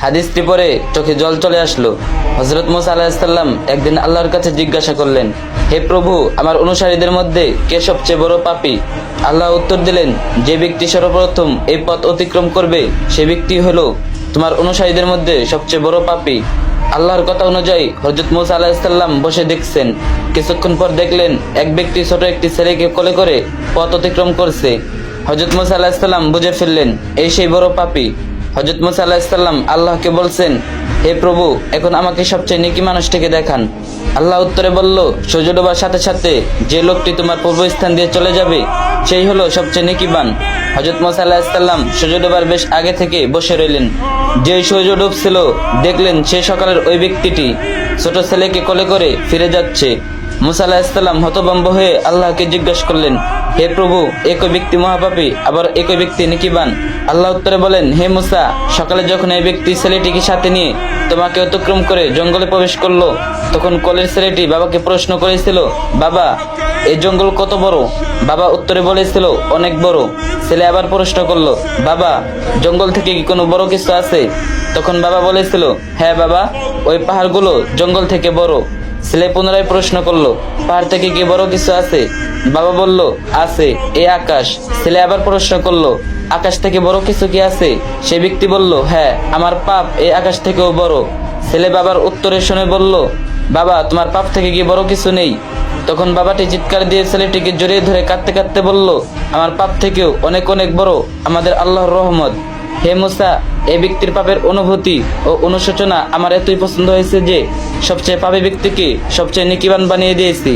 হাদিসটি পড়ে চোখে জল চলে আসলো। হযরত মুসা আলাইহিস সালাম একদিন আল্লাহর কাছে জিজ্ঞাসা করলেন, হে প্রভু, আমার অনুসারীদের মধ্যে কে সবচেয়ে বড় পাপী? আল্লাহ উত্তর দিলেন, যে ব্যক্তি সর্বপ্রথম এই পথ অতিক্রম করবে সে ব্যক্তি হলো তোমার অনুসারীদের মধ্যে সবচেয়ে বড় পাপী। আল্লাহর কথা অনুযায়ী হযরত মুসা আলাইহিস সালাম বসে দেখছেন। কিছুক্ষণ পর দেখলেন এক ব্যক্তি ছোট একটি ছেলেকে কোলে করে পথ অতিক্রম করছে। হযরত মুসা আলাইহিস সালাম বুঝে ফেললেন এই সেই বড় পাপী। হযরত মুসা আলাইহিস সালাম আল্লাহকে বলছেন, হে প্রভু, এখন আমাকে সবচেয়ে নেকি মানুষটিকে দেখান। আল্লাহ উত্তরে বলল, সূর্য ডোবার সাথে সাথে যে লোকটি তোমার পূর্বস্থান দিয়ে চলে যাবে সেই হলো সবচেয়ে নেকিবান। হযরত মুসা আলাইহিস সালাম সূর্য ডোবার বেশ আগে থেকে বসে রইলেন। যেই সূর্য ডুবছিল দেখলেন সে সকালের ওই ব্যক্তিটি ছোট ছেলেকে কোলে করে ফিরে যাচ্ছে। মুসা আলাইহিস সালাম হতভম্ব হয়ে আল্লাহকে জিজ্ঞাসা করলেন, হে প্রভু, একই ব্যক্তি মহাপাপী আবার একই ব্যক্তি নেকিবান। আল্লাহ উত্তরে বলেন, হে মুসা, সকালে যখন এই ব্যক্তি ছেলেটিকে সাথে নিয়ে তোমাকে অতিক্রম করে জঙ্গলে প্রবেশ করলো তখন কোলের ছেলেটি বাবাকে প্রশ্ন করেছিল, বাবা, এই জঙ্গল কত বড়? বাবা উত্তরে বলেছিল, অনেক বড়। ছেলে আবার প্রশ্ন করলো, বাবা, জঙ্গল থেকে কি কোনো বড় কিছু আছে? তখন বাবা বলেছিল, হ্যাঁ বাবা, ওই পাহাড়গুলো জঙ্গল থেকে বড়। ছেলে পুনরায় প্রশ্ন করলো, পাহাড় থেকে কি বড় কিছু আছে? বাবা বলল, আছে, এই আকাশ। ছেলে আবার প্রশ্ন করলো, আকাশ থেকে বড় কিছু কি আছে? সে ব্যক্তি বলল, হ্যাঁ, আমার পাপ এই আকাশ থেকেও বড়। ছেলে বাবার উত্তরে শুনে বলল, বাবা, তোমার পাপ থেকে কি বড় কিছু নেই? তখন বাবাটি চিৎকার দিয়ে ছেলেটিকে জড়িয়ে ধরে কাঁদতে কাঁদতে বলল, আমার পাপ থেকেও অনেক অনেক বড় আমাদের আল্লাহর রহমত। হে মুসা, এই ব্যক্তির পাপের অনুভূতি ও অনুশোচনা আমার এতই পছন্দ হয়েছে যে সবচেয়ে পাপী ব্যক্তিকে সবচেয়ে নেকিবান বানিয়ে দিয়েছি।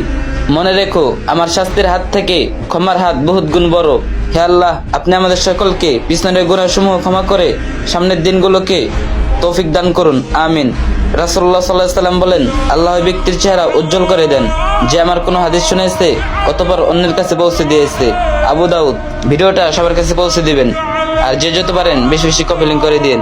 মনে রেখো, আমার শাস্তির হাত থেকে ক্ষমার হাত বহুত গুণ বড়। হে আল্লাহ, আপনি আমাদের সকলকে পিছনের গুনাহসমূহ ক্ষমা করে সামনের দিনগুলোকে তৌফিক দান করুন, আমিন। রাসূলুল্লাহ সাল্লাল্লাহু আলাইহি সাল্লাম বলেন, আল্লাহ ওই ব্যক্তির চেহারা উজ্জ্বল করে দেন যে আমার কোনো হাদিস শুনেছে অতঃপর অন্যের কাছে পৌঁছে দিয়েছে। আবু দাউদ। ভিডিওটা সবার কাছে পৌঁছে দিবেন, আর যে যত পারেন বেশি বেশি কপি লিংক করে দিন।